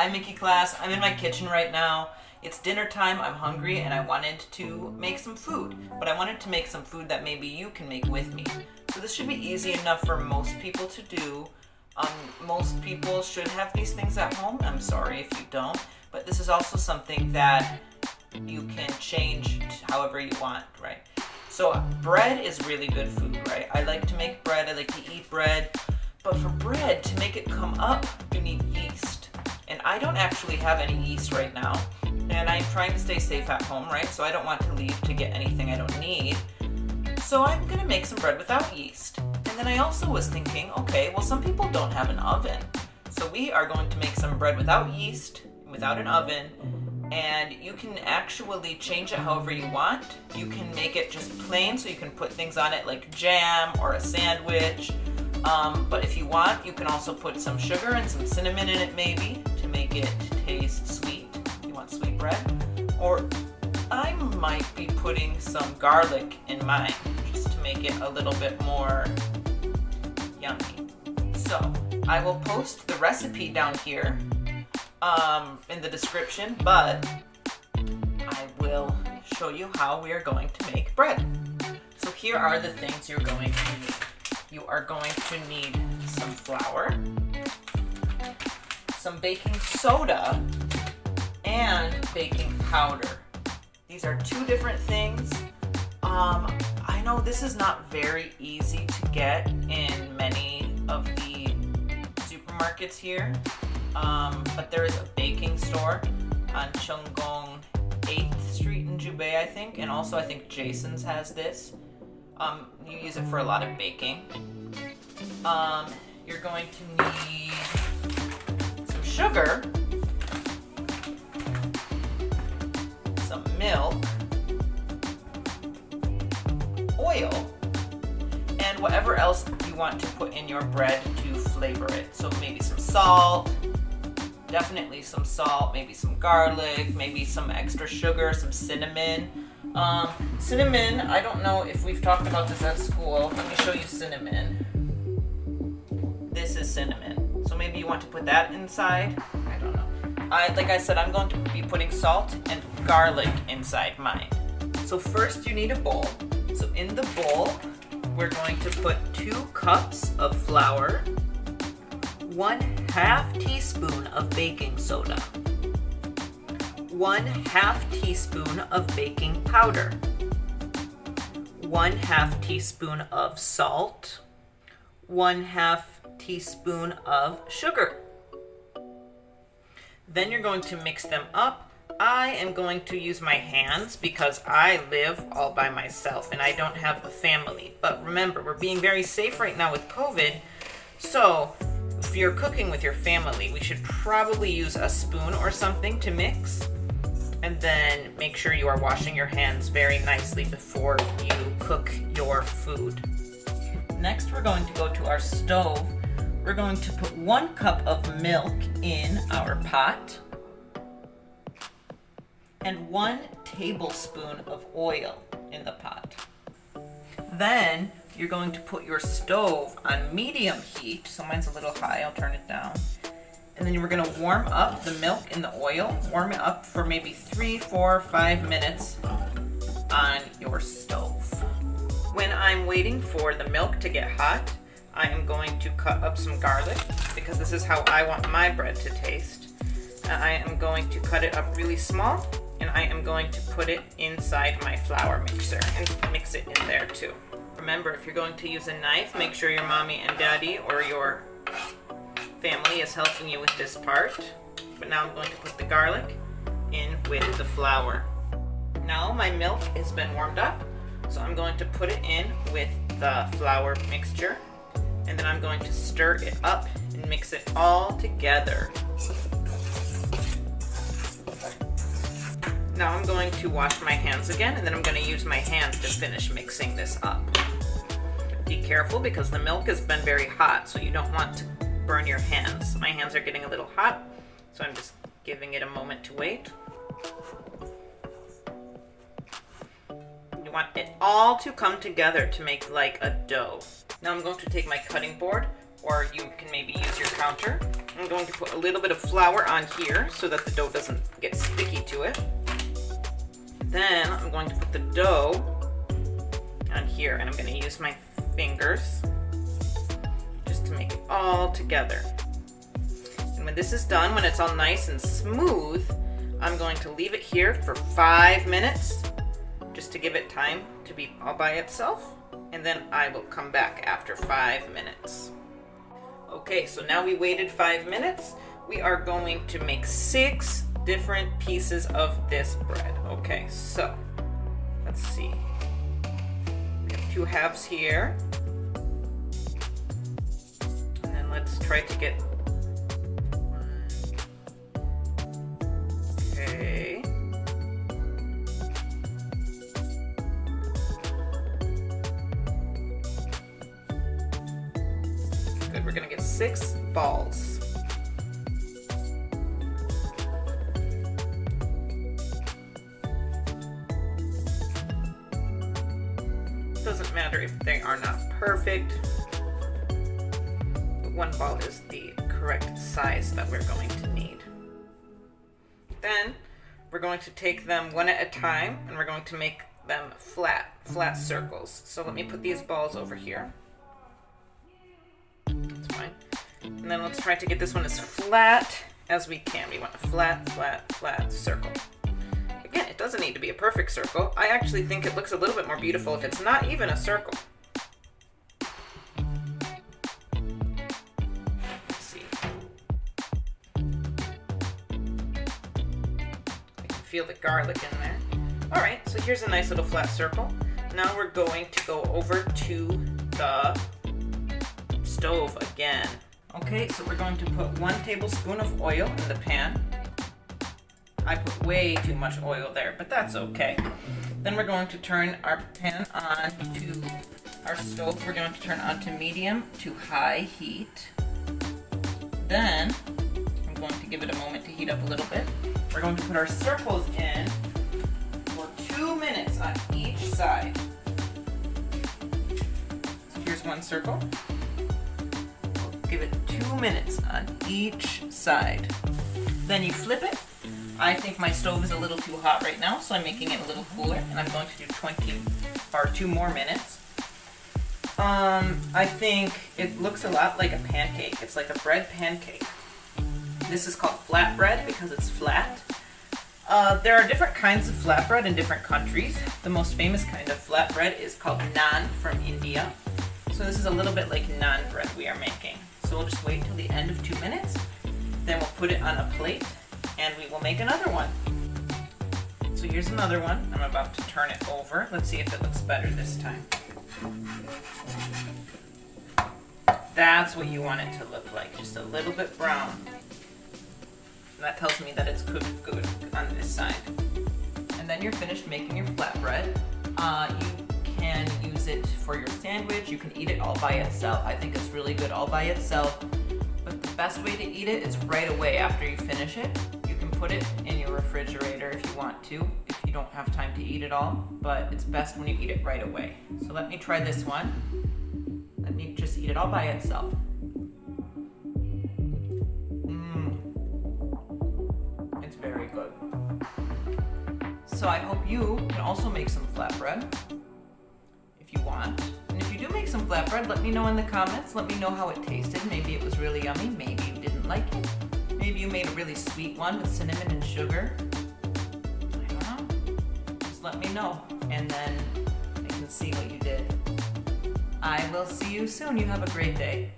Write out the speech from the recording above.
Hi Mickey class, I'm in my kitchen right now. It's dinner time, I'm hungry, and I wanted to make some food. But I wanted to make some food that maybe you can make with me. So this should be easy enough for most people to do. Most people should have these things at home. I'm sorry if you don't. But this is also something that you can change however you want, right? So bread is really good food, right? I like to make bread, I like to eat bread. But for bread, to make it come up, you need yeast. And I don't actually have any yeast right now. And I'm trying to stay safe at home, right? So I don't want to leave to get anything I don't need. So I'm gonna make some bread without yeast. And then I also was thinking, okay, well some people don't have an oven. So we are going to make some bread without yeast, without an oven. And you can actually change it however you want. You can make it just plain, so you can put things on it like jam or a sandwich. But if you want, you can also put some sugar and some cinnamon in it maybe to make it taste sweet. You want sweet bread? Or I might be putting some garlic in mine just to make it a little bit more yummy. So I will post the recipe down here in the description, but I will show you how we are going to make bread. So here are the things you're going to need. You are going to need some flour, some baking soda, and baking powder. These are two different things. I know this is not very easy to get in many of the supermarkets here, but there is a baking store on Chunggong 8th Street in Jubei, I think, and also I think Jason's has this. You use it for a lot of baking. You're going to need some sugar, some milk, oil, and whatever else you want to put in your bread to flavor it. So maybe some salt, definitely some salt, maybe some garlic, maybe some extra sugar, some cinnamon. Cinnamon, I don't know if we've talked about this at school. Let me show you cinnamon. This is cinnamon. So maybe you want to put that inside. I don't know. Like I said, I'm going to be putting salt and garlic inside mine. So first you need a bowl. So in the bowl, we're going to put 2 cups of flour, 1/2 teaspoon of baking soda, 1/2 teaspoon of baking powder, 1/2 teaspoon of salt, 1/2 teaspoon of sugar. Then you're going to mix them up. I am going to use my hands because I live all by myself and I don't have a family. But remember, we're being very safe right now with COVID. So if you're cooking with your family, we should probably use a spoon or something to mix. And then make sure you are washing your hands very nicely before you cook your food. Next, we're going to go to our stove. We're going to put 1 cup of milk in our pot and 1 tablespoon of oil in the pot. Then you're going to put your stove on medium heat. So mine's a little high, I'll turn it down. And then we're gonna warm up the milk and the oil. Warm it up for maybe 3, 4, 5 minutes on your stove. When I'm waiting for the milk to get hot, I am going to cut up some garlic because this is how I want my bread to taste. I am going to cut it up really small and I am going to put it inside my flour mixer and mix it in there too. Remember, if you're going to use a knife, make sure your mommy and daddy or your family is helping you with this part. But now I'm going to put the garlic in with the flour. Now my milk has been warmed up, so I'm going to put it in with the flour mixture, and then I'm going to stir it up and mix it all together. Now I'm going to wash my hands again, and then I'm going to use my hands to finish mixing this up. Be careful because the milk has been very hot, so you don't want to burn your hands. My hands are getting a little hot, so I'm just giving it a moment to wait. You want it all to come together to make like a dough. Now I'm going to take my cutting board, or you can maybe use your counter, I'm going to put a little bit of flour on here so that the dough doesn't get sticky to it. Then I'm going to put the dough on here, and I'm going to use my fingers just to make it all together. And when this is done, when it's all nice and smooth, I'm going to leave it here for 5 minutes just to give it time to be all by itself, and then I will come back after 5 minutes. Okay, so now we waited 5 minutes. We are going to make 6 different pieces of this bread. Okay, so let's see. We have 2 halves here. And then let's try to get one. Okay. Good, we're gonna get 6 balls. Doesn't matter if they are not perfect, but 1 ball is the correct size that we're going to need. Then we're going to take them one at a time, and we're going to make them flat circles. So let me put these balls over here. That's fine. And then let's try to get this one as flat as we can. We want a flat circle. Again, it doesn't need to be a perfect circle. I actually think it looks a little bit more beautiful if it's not even a circle. Let's see. I can feel the garlic in there. All right, so here's a nice little flat circle. Now we're going to go over to the stove again. Okay, so we're going to put 1 tablespoon of oil in the pan. I put way too much oil there, but that's okay. Then we're going to turn our pan on to our stove. We're going to turn on to medium to high heat. Then I'm going to give it a moment to heat up a little bit. We're going to put our circles in for 2 minutes on each side. So here's 1 circle. We'll give it 2 minutes on each side. Then you flip it. I think my stove is a little too hot right now, so I'm making it a little cooler, and I'm going to do 2 more minutes. I think it looks a lot like a pancake. It's like a bread pancake. This is called flatbread because it's flat. There are different kinds of flatbread in different countries. The most famous kind of flatbread is called naan from India. So this is a little bit like naan bread we are making. So we'll just wait till the end of 2 minutes. Then we'll put it on a plate, and we will make another one. So here's another one. I'm about to turn it over. Let's see if it looks better this time. That's what you want it to look like, just a little bit brown. That tells me that it's cooked good on this side. And then you're finished making your flatbread. You can use it for your sandwich. You can eat it all by itself. I think it's really good all by itself. But the best way to eat it is right away after you finish it. You can put it in your refrigerator if you want to, if you don't have time to eat it all, but it's best when you eat it right away. So let me try this one. Let me just eat it all by itself. It's very good. So I hope you can also make some flatbread if you want. And if you do make some flatbread, let me know in the comments. Let me know how it tasted. Maybe it was really yummy. Maybe you didn't like it. Maybe you made a really sweet one with cinnamon and sugar. I don't know. Just let me know, and then I can see what you did. I will see you soon. You have a great day.